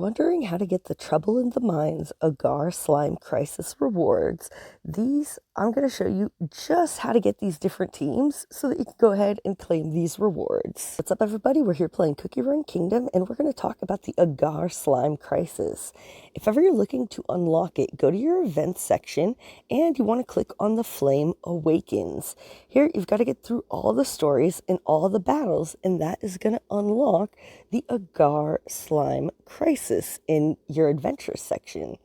Wondering how to get the Trouble in the Minds Agar Slime Crisis rewards. I'm going to show you just how to get these different teams so that you can go ahead and claim these rewards. What's up, everybody? We're here playing Cookie Run Kingdom, and we're going to talk about the Agar Slime Crisis. If ever you're looking to unlock it, go to your events section, and you want to click on the Flame Awakens. Here, you've got to get through all the stories and all the battles, and that is going to unlock the Agar Slime Crisis in your adventure section.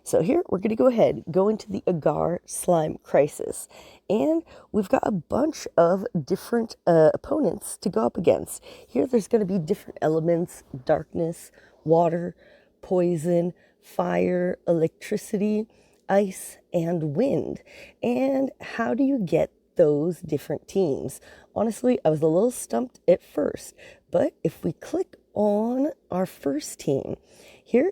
So here we're going to go into the Agar Slime Crisis, and we've got a bunch of different opponents to go up against. Here there's going to be different elements: darkness, water, poison, fire, electricity, ice, and wind. And how do you get those different teams? Honestly, I was a little stumped at first, but if we click on our first team here,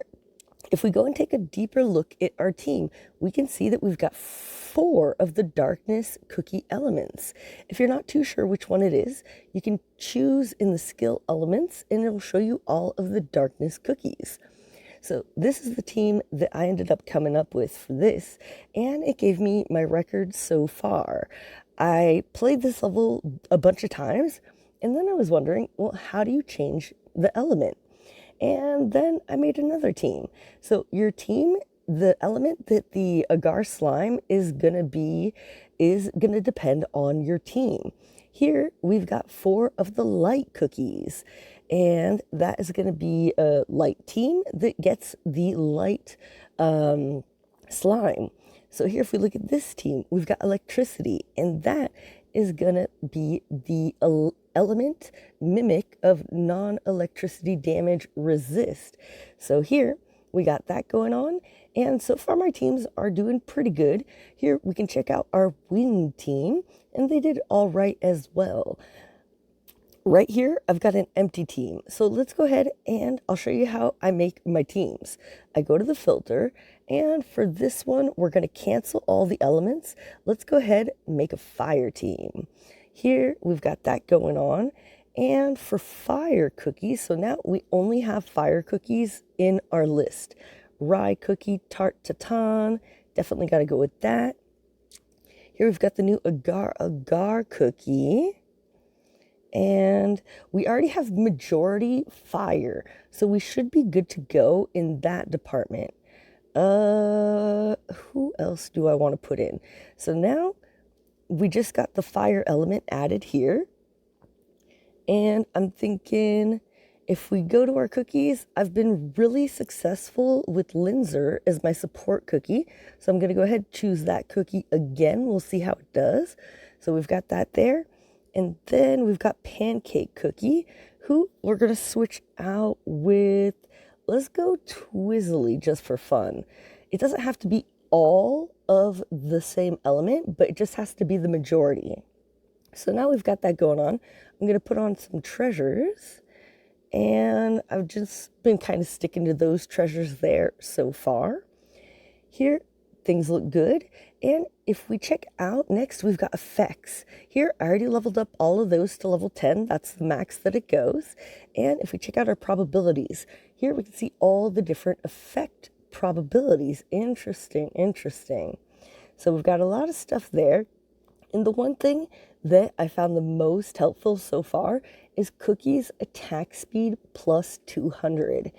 if we go and take a deeper look at our team, we can see that we've got 4 of the darkness cookie elements. If you're not too sure which one it is, you can choose in the skill elements and it'll show you all of the darkness cookies. So this is the team that I ended up coming up with for this, and it gave me my record so far. I played this level a bunch of times, and then I was wondering, well, how do you change the element? And then I made another team. So your team, the element that the Agar slime is gonna depend on your team. Here we've got 4 of the light cookies, and that is gonna be a light team that gets the light slime. So here, if we look at this team, we've got electricity, and that is gonna be the element mimic of non-electricity damage resist. So here we got that going on, and so far my teams are doing pretty good. Here we can check out our wind team, and they did all right as well. Right here, I've got an empty team. So let's go ahead and I'll show you how I make my teams. I go to the filter, and for this one, we're going to cancel all the elements. Let's go ahead and make a fire team. Here, we've got that going on. And for fire cookies, so now we only have fire cookies in our list. Rye cookie, tart tatin, definitely got to go with that. Here we've got the new agar cookie. And we already have majority fire, so we should be good to go in that department. Who else do I want to put in? So now we just got the fire element added here. And I'm thinking if we go to our cookies, I've been really successful with Linzer as my support cookie. So I'm going to go ahead and choose that cookie again. We'll see how it does. So we've got that there. And then we've got Pancake Cookie, who we're going to switch out with. Let's go Twizzly just for fun. It doesn't have to be all of the same element, but it just has to be the majority. So now we've got that going on. I'm going to put on some treasures, and I've just been kind of sticking to those treasures there so far. Here, things look good. And if we check out next, we've got effects. Here, I already leveled up all of those to level 10. That's the max that it goes. And if we check out our probabilities, here we can see all the different effect probabilities. Interesting, interesting. So we've got a lot of stuff there. And the one thing that I found the most helpful so far is Cookie's attack speed plus 200.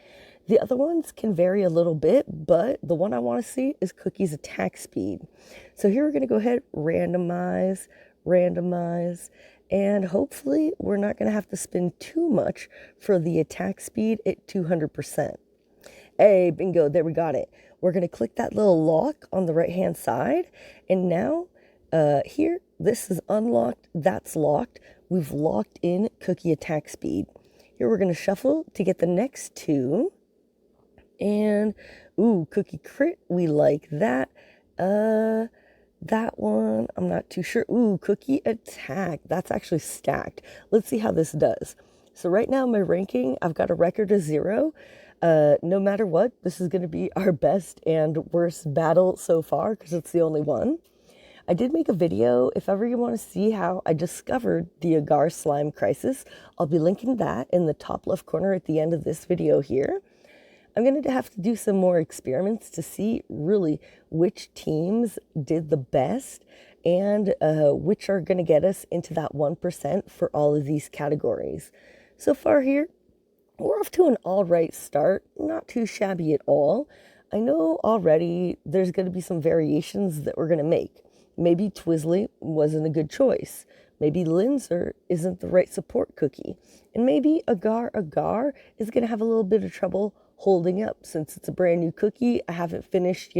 The other ones can vary a little bit, but the one I want to see is Cookie's attack speed. So here we're going to go ahead, randomize, and hopefully we're not going to have to spend too much for the attack speed at 200%. Hey, bingo, there we got it. We're going to click that little lock on the right-hand side, and now here, this is unlocked, that's locked. We've locked in Cookie attack speed. Here we're going to shuffle to get the next 2. And, ooh, Cookie crit, we like that. That one, I'm not too sure. Ooh, Cookie attack, that's actually stacked. Let's see how this does. So right now, my ranking, I've got a record of 0. No matter what, this is going to be our best and worst battle so far because it's the only one. I did make a video. If ever you want to see how I discovered the Agar Slime Crisis, I'll be linking that in the top left corner at the end of this video here. I'm going to have to do some more experiments to see really which teams did the best and which are going to get us into that 1% for all of these categories. So far here, we're off to an all right start, not too shabby at all. I know already there's going to be some variations that we're going to make. Maybe Twizzly wasn't a good choice. Maybe Linzer isn't the right support cookie. And maybe Agar is going to have a little bit of trouble holding up since it's a brand new cookie. I haven't finished,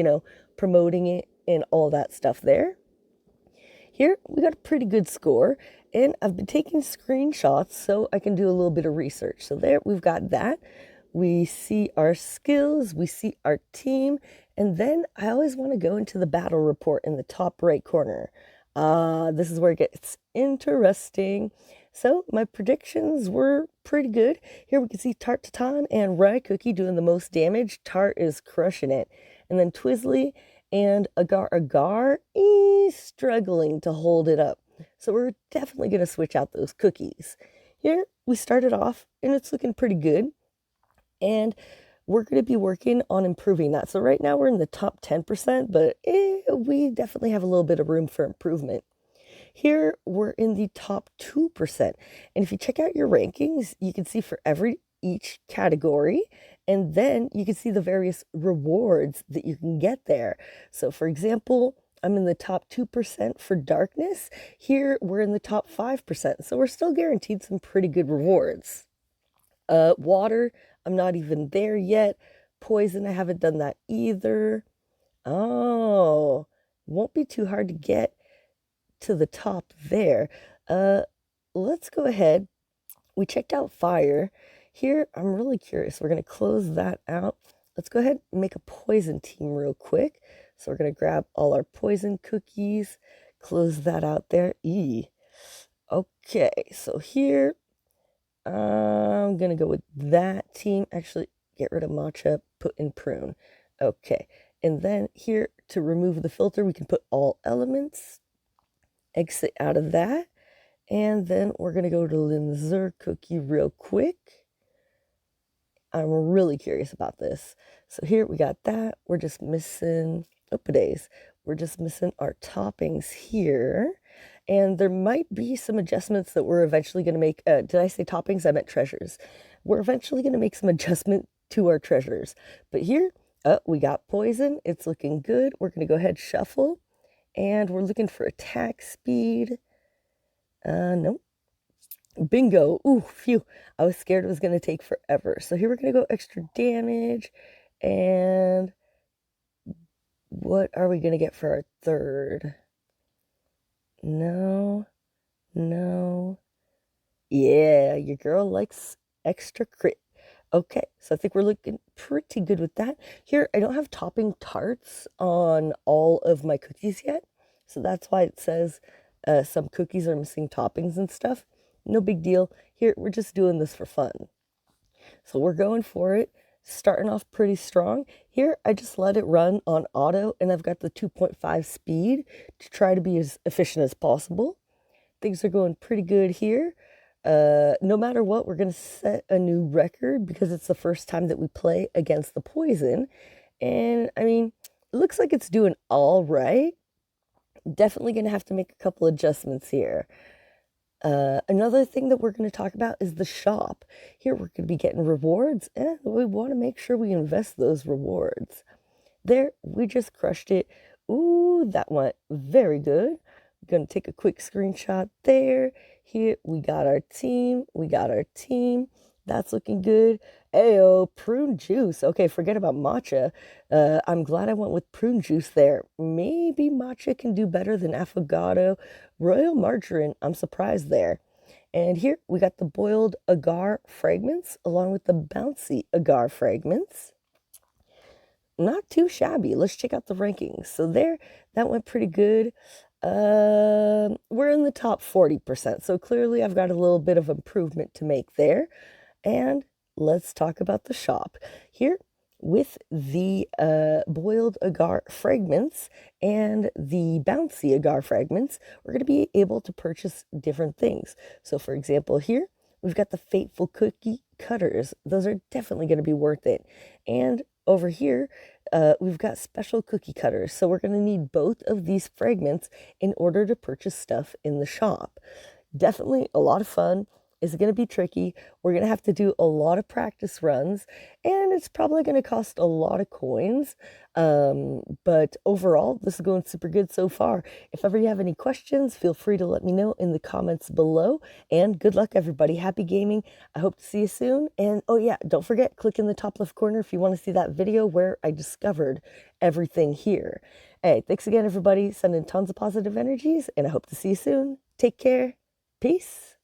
promoting it and all that stuff there. Here, we got a pretty good score, and I've been taking screenshots so I can do a little bit of research. So there, we've got that. We see our skills, we see our team, and then I always want to go into the battle report in the top right corner. This is where it gets interesting. So my predictions were pretty good. Here we can see Tart Tatan and Rye Cookie doing the most damage. Tart is crushing it. And then Twizzly and Agar is struggling to hold it up. So we're definitely going to switch out those cookies. Here we started off and it's looking pretty good. And we're going to be working on improving that. So right now we're in the top 10%, but we definitely have a little bit of room for improvement. Here we're in the top 2%. And if you check out your rankings, you can see for each category, and then you can see the various rewards that you can get there. So for example, I'm in the top 2% for darkness. Here we're in the top 5%. So we're still guaranteed some pretty good rewards. Water, I'm not even there yet. Poison, I haven't done that either. Oh, won't be too hard to get to the top there. Let's go ahead. We checked out fire. Here, I'm really curious. We're going to close that out. Let's go ahead and make a poison team real quick. So we're going to grab all our poison cookies, close that out there. Okay, so here, I'm going to go with that team. Actually, get rid of matcha, put in prune. Okay, and then here, to remove the filter, we can put all elements. Exit out of that. And then we're going to go to Linzer Cookie real quick. I'm really curious about this. So here we got that. We're just missing, we're just missing our toppings here. And there might be some adjustments that we're eventually going to make. Did I say toppings? I meant treasures. We're eventually going to make some adjustment to our treasures. But here, we got poison. It's looking good. We're going to go ahead, shuffle. And we're looking for attack speed. Nope. Bingo. Ooh, phew. I was scared it was going to take forever. So here we're going to go extra damage. And what are we going to get for our third? No. Yeah, your girl likes extra crit. Okay, so I think we're looking pretty good with that. Here, I don't have topping tarts on all of my cookies yet. So that's why it says some cookies are missing toppings and stuff. No big deal. Here, we're just doing this for fun. So we're going for it. Starting off pretty strong. Here, I just let it run on auto, and I've got the 2.5 speed to try to be as efficient as possible. Things are going pretty good here. No matter what, we're going to set a new record because it's the first time that we play against the poison. And, I mean, it looks like it's doing all right. Definitely going to have to make a couple adjustments here. Another thing that we're going to talk about is the shop. Here we're going to be getting rewards, and we want to make sure we invest those rewards. There, we just crushed it. Ooh, that went very good. I'm going to take a quick screenshot there. Here, we got our team. That's looking good. Ayo, prune juice. Okay, forget about matcha. I'm glad I went with prune juice there. Maybe matcha can do better than affogato. Royal margarine, I'm surprised there. And here we got the boiled agar fragments along with the bouncy agar fragments. Not too shabby. Let's check out the rankings. So there, that went pretty good. We're in the top 40%. So clearly I've got a little bit of improvement to make there. And let's talk about the shop. Here, with the boiled agar fragments and the bouncy agar fragments, we're going to be able to purchase different things. So for example, here, We've got the fateful cookie cutters. Those are definitely going to be worth it. And over here, we've got special cookie cutters. So we're going to need both of these fragments in order to purchase stuff in the shop. Definitely a lot of fun. It's going to be tricky. We're going to have to do a lot of practice runs, and it's probably going to cost a lot of coins. But overall, this is going super good so far. If ever you have any questions, feel free to let me know in the comments below. And good luck, everybody. Happy gaming. I hope to see you soon. And oh yeah, don't forget, click in the top left corner if you want to see that video where I discovered everything here. Hey, thanks again, everybody. Sending tons of positive energies, and I hope to see you soon. Take care. Peace.